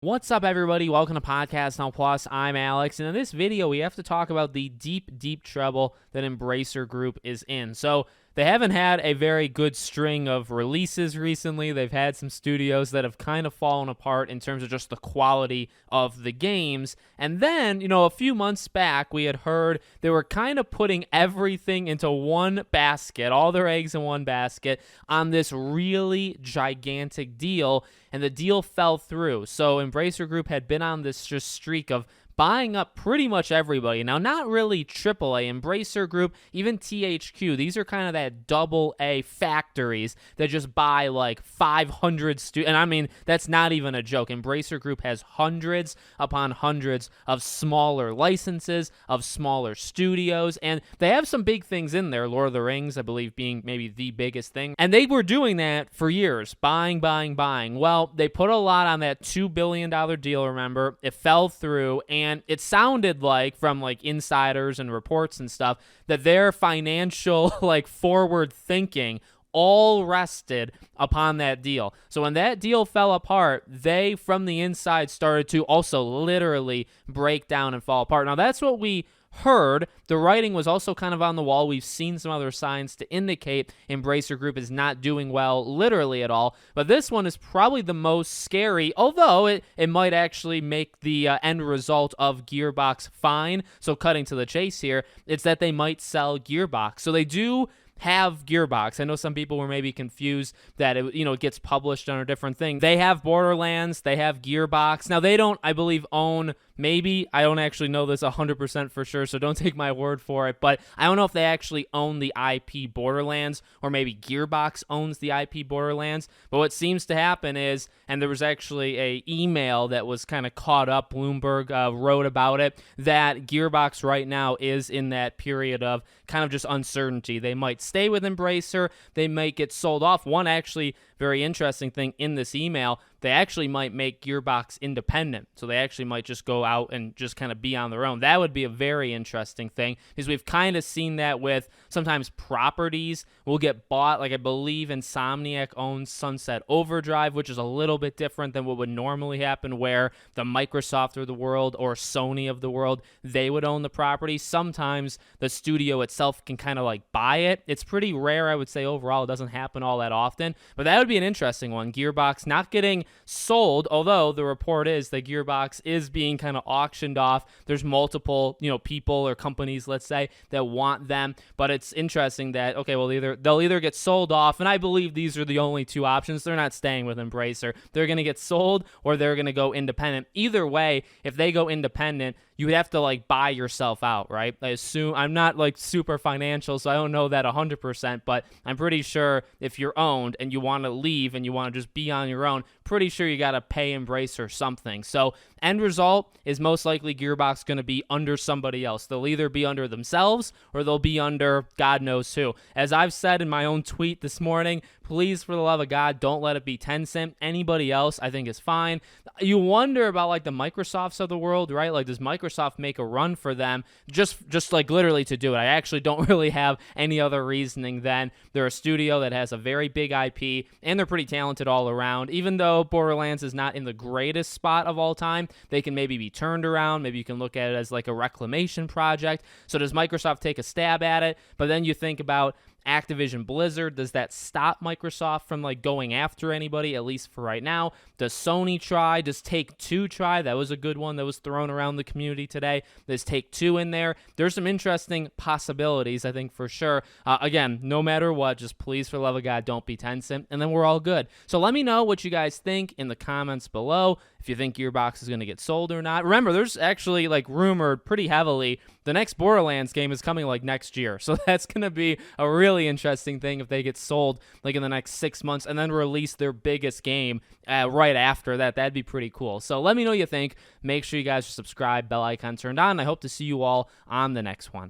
What's up, everybody? Welcome to Podcast Now Plus. I'm Alex, and in this video, we have to talk about the deep trouble that Embracer Group is in. So, they haven't had a very good string of releases recently. They've had some studios that have kind of fallen apart in terms of just the quality of the games. And then, a few months back, we had heard they were kind of putting everything into one basket, all their eggs in one basket, on this really gigantic deal, and the deal fell through. So Embracer Group had been on this just streak of buying up pretty much everybody. Now, not really AAA, Embracer Group, even THQ. These are kind of that double A factories that just buy like 500 and I mean, that's not even a joke. Embracer Group has hundreds upon hundreds of smaller licenses, of smaller studios, and they have some big things in there. Lord of the Rings, I believe, being maybe the biggest thing. And they were doing that for years, buying. Well, they put a lot on that $2 billion deal, remember? It fell through, and it sounded like, from like insiders and reports and stuff, that their financial forward thinking all rested upon that deal. So when that deal fell apart, they from the inside started to also literally break down and fall apart. Now that's what we heard. The writing was also kind of on the wall. We've seen some other signs to indicate Embracer Group is not doing well literally at all, but this one is probably the most scary, although it might actually make the end result of Gearbox fine. So cutting to the chase here, it's that they might sell Gearbox. So they do have Gearbox. I know some people were maybe confused that it gets published on a different thing. They have Borderlands, they have Gearbox. Now they don't, I believe, own, maybe, I don't actually know this 100% for sure, so don't take my word for it, but I don't know if they actually own the IP Borderlands, or maybe Gearbox owns the IP Borderlands. But what seems to happen is, and there was actually a email that was kind of caught up, Bloomberg wrote about it, that Gearbox right now is in that period of kind of just uncertainty. They might stay with Embracer, they might get sold off. One actually very interesting thing in this email, they actually might make Gearbox independent. So they actually might just go out and just kind of be on their own. That would be a very interesting thing, because we've kind of seen that with sometimes properties will get bought. Like I believe Insomniac owns Sunset Overdrive, which is a little bit different than what would normally happen, where the Microsoft of the world or Sony of the world, they would own the property. Sometimes the studio itself can kind of like buy it. It's pretty rare, I would say, overall. It doesn't happen all that often, but that would be an interesting one. Gearbox not getting sold, although the report is that Gearbox is being kind of auctioned off. There's multiple, people or companies, let's say, that want them, but it's interesting that, okay, well, they'll either get sold off, and I believe these are the only two options. They're not staying with Embracer. They're going to get sold, or they're going to go independent. Either way, if they go independent, you would have to buy yourself out, right? I assume, I'm not super financial, so I don't know that 100%, but I'm pretty sure if you're owned and you want to leave and you want to just be on your own, pretty sure you got to pay Embracer something. So end result is most likely Gearbox going to be under somebody else. They'll either be under themselves or they'll be under God knows who. As I've said in my own tweet this morning, please, for the love of God, don't let it be Tencent. Anybody else, I think, is fine. You wonder about the Microsofts of the world, right? Does Microsoft make a run for them just literally to do it? I actually don't really have any other reasoning than they're a studio that has a very big IP and they're pretty talented all around. Even though Borderlands is not in the greatest spot of all time, they can maybe be turned around. Maybe you can look at it as a reclamation project. So does Microsoft take a stab at it? But then you think about Activision Blizzard. Does that stop Microsoft from going after anybody, at least for right now? Does Sony try? Does Take-Two try? That was a good one that was thrown around the community today. There's Take-Two in there. There's some interesting possibilities, I think, for sure. Again, no matter what, just please, for the love of God, don't be Tencent, and then we're all good. So let me know what you guys think in the comments below, if you think Gearbox is going to get sold or not. Remember, there's actually rumored pretty heavily the next Borderlands game is coming next year. So that's going to be a really interesting thing if they get sold in the next 6 months and then release their biggest game right after that. That'd be pretty cool. So let me know what you think. Make sure you guys are subscribed, bell icon turned on. I hope to see you all on the next one.